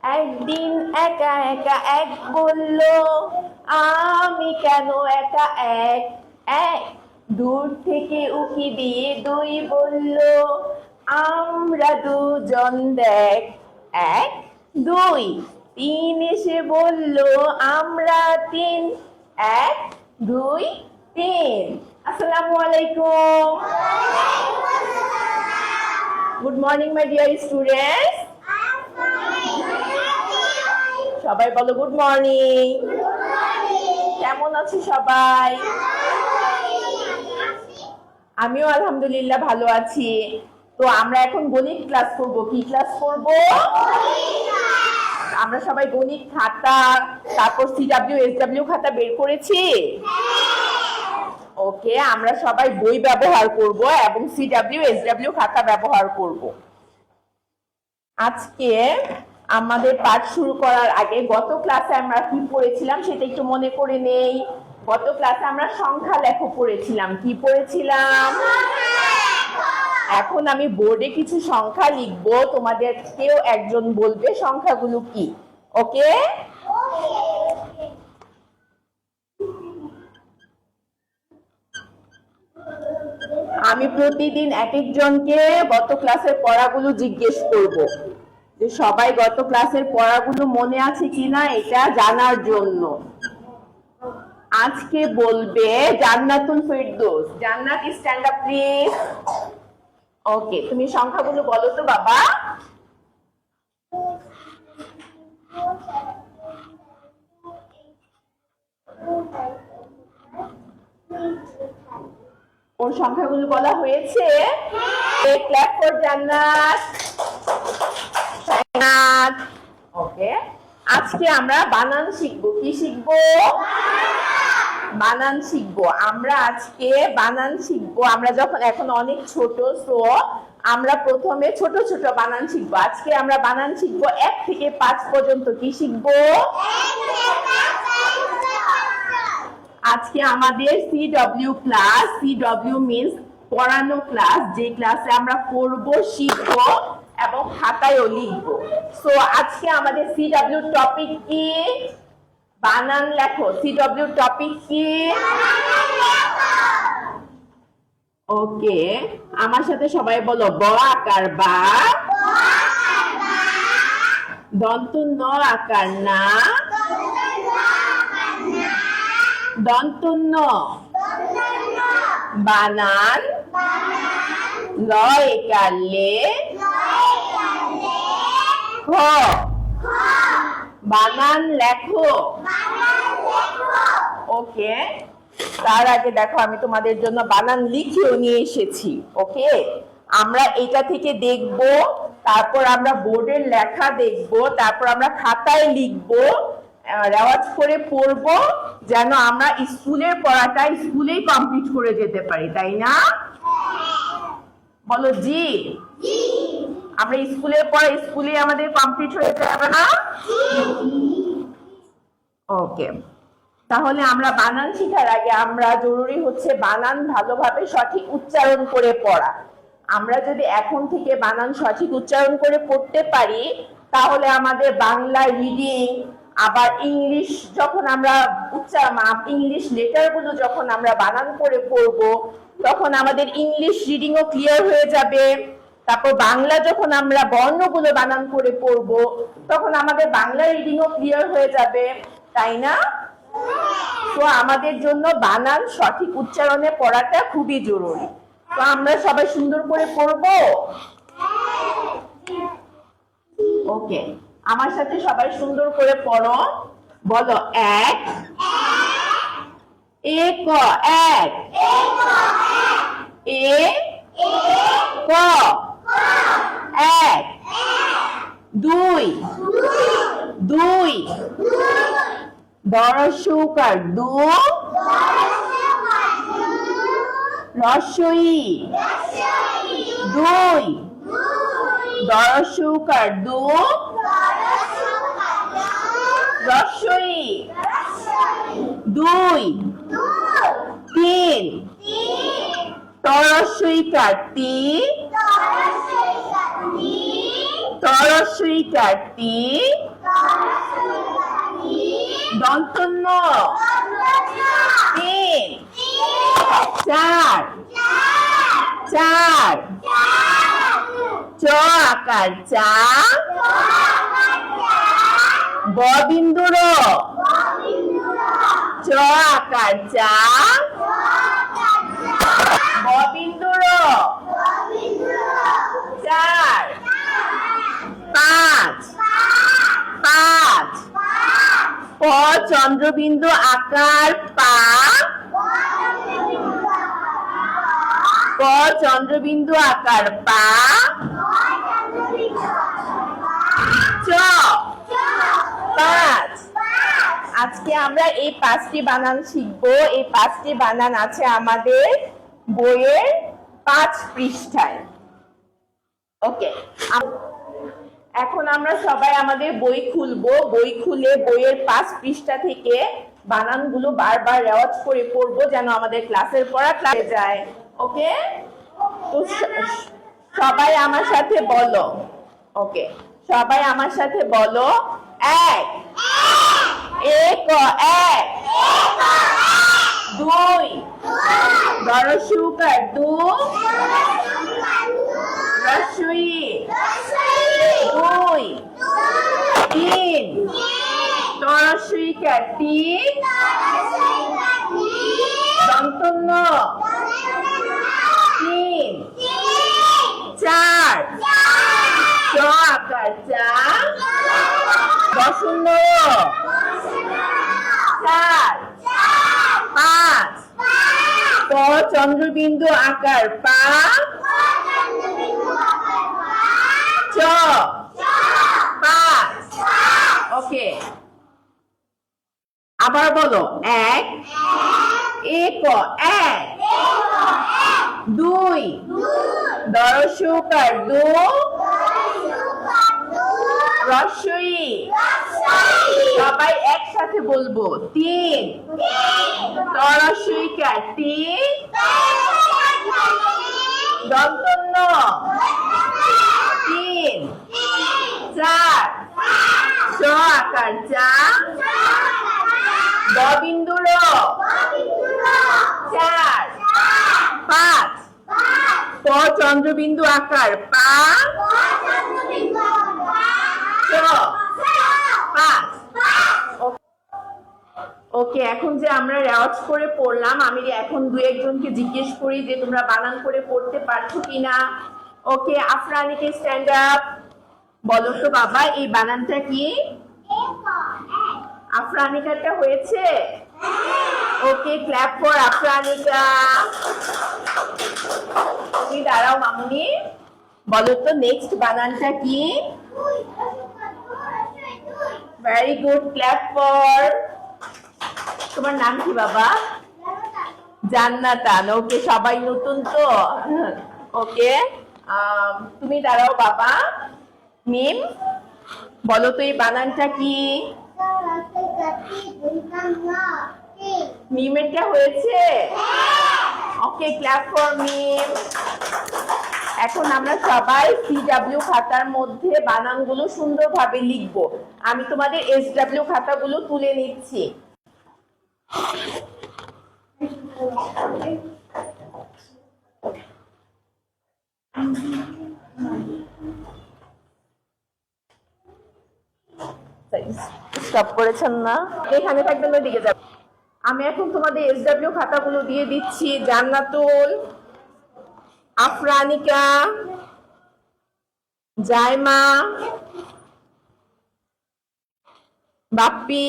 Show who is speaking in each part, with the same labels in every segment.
Speaker 1: একদিন একা একা এক বলল, আমি কেন একা এক। এক দূর থেকে উকি দিয়ে দুই বলল, আমরা দুজন দেখ। এক দুই তিন এসে বলল, আমরা তিন। এক দুই তিন। আসসালামু আলাইকুম। Good morning my dear students. সবাই বলো গুড মর্নিং। কেমন আছো সবাই? আমিও আলহামদুলিল্লাহ ভালো আছি। তো আমরা এখন গণিত ক্লাস করব। কি ক্লাস করব? আমরা সবাই গণিত খাতা, তারপর সিডব্লিউ এসডব্লিউ খাতা বের করেছি। ওকে, আমরা সবাই বই ব্যবহার করব এবং সিডব্লিউ এসডব্লিউ খাতা ব্যবহার করব। আজকে আমাদের পাঠ শুরু করার আগে গত ক্লাসে আমরা কি পড়েছিলাম সেটা একটু মনে করে নেই। গত ক্লাসে আমরা সংখ্যা লেখো পড়েছিলাম। কি পড়েছিলাম? এখন আমি বোর্ডে কিছু সংখ্যা লিখবো, তোমাদের কেউ একজন বলবে সংখ্যাগুলো কি। ওকে? আমি প্রতিদিন এক একজনকে গত ক্লাসের পড়াগুলো জিজ্ঞেস করব, যে সবাই গত ক্লাসের পড়াগুলো মনে আছে কিনা এটা জানার জন্য। আজকে বলবে জান্নাতুল ফেরদৌস। জান্নাত, স্ট্যান্ড আপ প্লিজ। ওকে, তুমি সংখ্যাগুলো বলো তো বাবা। ওর সংখ্যাগুলো বলা হয়েছে? ক্ল্যাপ ফর জান্নাত। ওকে, আজকে আমরা বানান শিখবো। কি শিখবো? বানান শিখবো। আমরা আজকে বানান শিখবো। আমরা যখন এখন অনেক ছোট, সো আমরা প্রথমে ছোট ছোট বানান শিখবো। আজকে আমরা বানান শিখবো 1 থেকে 5 পর্যন্ত। কি শিখবো? আজকে আমাদের সিডব্লিউ ক্লাস। সিডব্লিউ মিন্স পড়ানো ক্লাস, যে ক্লাসে আমরা পড়বো, শিখবো এবং খাতায়ও লিখবো। সো আজকে আমাদের সিডব্লিউ টপিক কি? বানান লেখো। সিডব্লিউ টপিক কি? ওকে, আমার সাথে সবাই বলো ব আকার বা, দন্ত ন আকার না, দন্ত ন, বানান ল একার লে, খ, বানান লেখো। ওকে, তার আগে দেখো আমি তোমাদের জন্য বানান লিখেও নিয়ে এসেছি। ওকে, আমরা এটা থেকে দেখব, তারপর আমরা বোর্ডের লেখা দেখব, তারপর আমরা খাতায় লিখবো, রেওয়াজ করে পড়বো, যেন আমরা স্কুলের পড়াটা স্কুলেই কমপ্লিট করে যেতে পারি, তাই না? বলো জি। আমরা স্কুলের পড়া স্কুলে আমাদের কমপ্লিট হয়ে যাবে না? ওকে, তাহলে আমরা বানান শেখার আগে আমরা জরুরি হচ্ছে বানান ভালোভাবে সঠিক উচ্চারণ করে পড়া। আমরা যদি এখন থেকে বানান সঠিক উচ্চারণ করে পড়তে পারি, তাহলে আমাদের বাংলা রিডিং, আবার ইংলিশ যখন আমরা ইংলিশ লেটারগুলো যখন আমরা বানান করে পড়বো, তখন আমাদের ইংলিশ রিডিংও ক্লিয়ার হয়ে যাবে। তারপর বাংলা যখন আমরা বর্ণগুলো বানান করে পড়বো, তখন আমাদের বাংলা রিডিংও ক্লিয়ার হয়ে যাবে, তাই না? তো আমাদের জন্য বানান সঠিক উচ্চারণে পড়াটা খুবই জরুরি। তো আমরা সবাই সুন্দর করে পড়বো। ওকে, আমার সাথে সবাই সুন্দর করে পড়ো। বলো এক, এক, এক, এ ক, এক, দুই, দুই, দরসুকার দু, রসই, দুই, দরসুকার দু, রসই, দুই, তিন, তরসইকার তি, তরস্বইকার তি, দন্তন্য তিন, চার, চার, চ আকার চা, ব বিন্দুর, চ আকার চা, ব বিন্দুর, চার, পাঁচ, পাঁচ, প চন্দ্রবিন্দু আকার পা, প চন্দ্রবিন্দু আকার পা, চ, পাঁচ। আজকে আমরা এই 5টি বানান শিখবো। এই 5টি বানান আছে আমাদের বইয়ের 5 পৃষ্ঠায়। ওকে, এখন আমরা সবাই আমাদের বই খুলবো। বই খুলে বইয়ের 5 পৃষ্ঠা থেকে বানানগুলো বারবার রেওয়াজ করে পড়বো, যেন আমাদের ক্লাসের পড়া ক্লাসে যায়। ওকে, তো সবাই আমার সাথে বলো। ওকে, সবাই আমার সাথে বলো, এক, এক, এক, দুই, দরসুকার দু, রসুই, দুই, তিন, তরসুইকার তিন, দন্তন্য তিন, চার, চ আকার চা, দশন্য চার, পাঁচ, প চন্দ্রবিন্দু আকার পা, চ, পাঁচ। ওকে, আবার বলো, এক, এক, এক, দুই, দরসুকার দু, রসই, সবাই একসাথে বলবো, তিন, তরসইকার তিন, দন্তন্য তিন, চার, চ আকার চা, ব বিন্দুর, চার, পাঁচ, প চন্দ্রবিন্দু আকার পা, চ, পাঁচ। ওকে, এখন যে আমরা রেওয়াজ করে পড়লাম, আমি এখন 2-1জনকে জিজ্ঞেস করি যে তোমরা বানান করে পড়তে পারছো কিনা। ওকে, আফরানিকে স্ট্যান্ড আপ, বলো তো বাবা এই বানানটা কি? আফরানিকাটা হয়েছে? ওকে, ক্ল্যাপ ফর আফরানিকা। তুমি দাঁড়াও মামুনি, বলো তো নেক্সট বানানটা কি? Very good, clap for. তোমার নাম কি বাবা? জান্নাতান। ওকে, সবাই নতুন তো। ওকে, তুমি দাঁড়াও বাবা। মিম, বলো তো এই বানানটা কি? মিমেরটা হয়েছে? ওকে, ক্ল্যাপ ফর মিম। এখন আমরা সবাই সিডব্লিউ খাতার মধ্যে বানানগুলো সুন্দরভাবে লিখবো। আমি তোমাদের এসডব্লিউ খাতাগুলো তুলে নিচ্ছি। স্টপ করেছেন না? এখানে থাকবেন, ওইদিকে যাবেন। আমি এখন তোমাদের এসডব্লিউ খাতাগুলো দিয়ে দিচ্ছি। জান্নাতুল, আফরানিকা, জাইমা, বাপ্পি,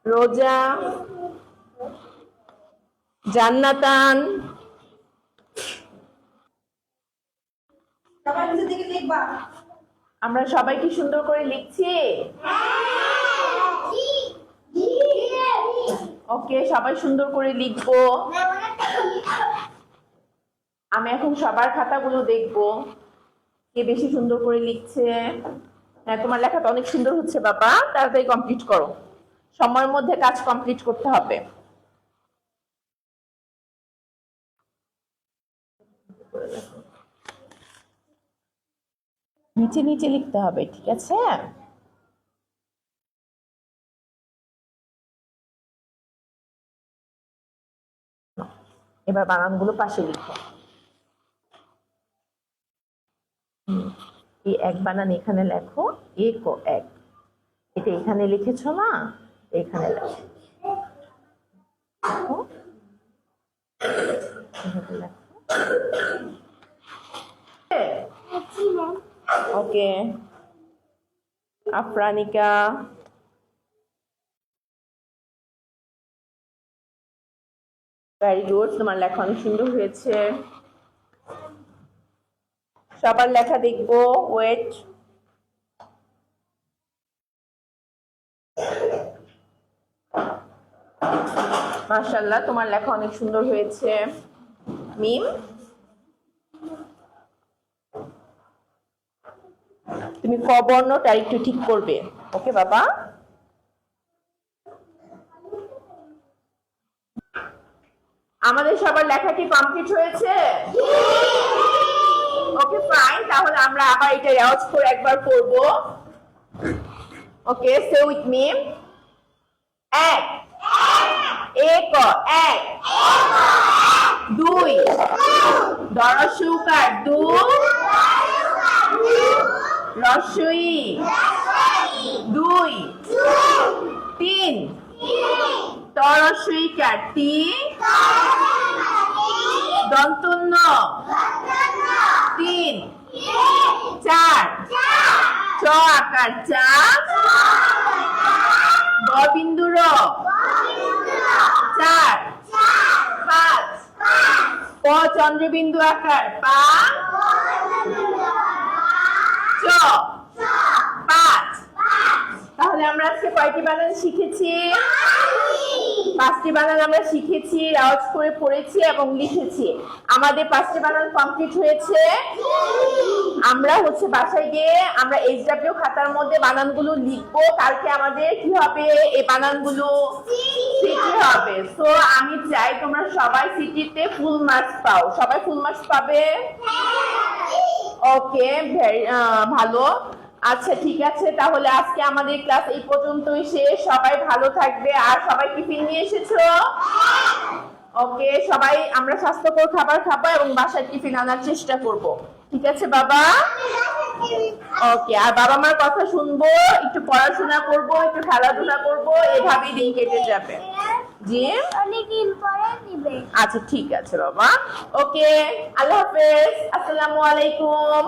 Speaker 1: রোজা, জান্নাতান। আমরা সবাই কি সুন্দর করে লিখছি? ওকে, সবাই সুন্দর করে লিখবো। আমি এখন সবার খাতাগুলো দেখবো কে বেশি সুন্দর করে লিখছে। হ্যাঁ, তোমার লেখাটা অনেক সুন্দর হচ্ছে বাবা, তাড়াতাড়ি কমপ্লিট করো, সময়ের মধ্যে কাজ কমপ্লিট করতে হবে। নিচে নিচে লিখতে হবে, ঠিক আছে? এবার বানানগুলো পাশে লিখো। এই এক বানান এখানে লেখো, এক ও এক, এটা এখানে লিখেছো না, এখানে লেখো। ওকে আফরানিকা, ভেরি গুড, তোমার লেখা অনেক সুন্দর হয়েছে। সবার লেখা দেখবো, ওয়েট। মাশাআল্লাহ, তোমার লেখা অনেক সুন্দর হয়েছে। মিম, তুমি ক বর্ণটা একটু ঠিক করবে, ওকে বাবা? আমাদের সবার লেখা কি কমপ্লিট হয়েছে? ওকে ফাইন, তাহলে আমরা আবার এটা রেওয়াজ করে একবার করব। ওকে, সে উইথ মি। এক, এক, এক। দুই, দরসুকার দু, রসই দুই। তিন, তরসইকার তিন, দন্তন্য তিন। চার, চ আকার চার, ব বিন্দুর চার। পাঁচ, প চন্দ্রবিন্দু আকার পা, চ পাঁচ। তাহলে আমরা আজকে কয়টি বানান শিখেছি? পাঁচটি বানান আমরা শিখেছি, রেওয়াজ করে পড়েছি এবং লিখেছি। আমাদের পাঁচটি বানান কমপ্লিট হয়েছে। আমরা বাসায় গিয়ে আমরা এইচডব্লিউ খাতার মধ্যে বানানগুলো লিখবো। কালকে আমাদের কি হবে? এই বানানগুলো সিটি হবে। সো আমি চাই তোমরা সবাই সিটিতে ফুল মার্কস পাও। সবাই ফুল মার্কস পাবে? ওকে, ভেরি ভালো। আচ্ছা ঠিক আছে, তাহলে আজকে আমাদের ক্লাস এই পর্যন্তই শেষ। সবাই ভালো থাকবে। আর সবাই টিফিন নিয়ে এসেছো? ওকে, সবাই আমরা স্বাস্থ্যকর খাবার খাবো এবং বাসায় টিফিন আনার চেষ্টা করব, ঠিক আছে বাবা? ওকে, আর বাবা মার কথা শুনবো, একটু পড়াশোনা করব, একটু খেলাধুলা করব, এভাবেই দিন কেটে যাবে। জি,
Speaker 2: অনেকদিন পরে দিবে।
Speaker 1: আচ্ছা ঠিক আছে বাবা। ওকে, আল্লাহ হাফেজ, আসসালামু আলাইকুম।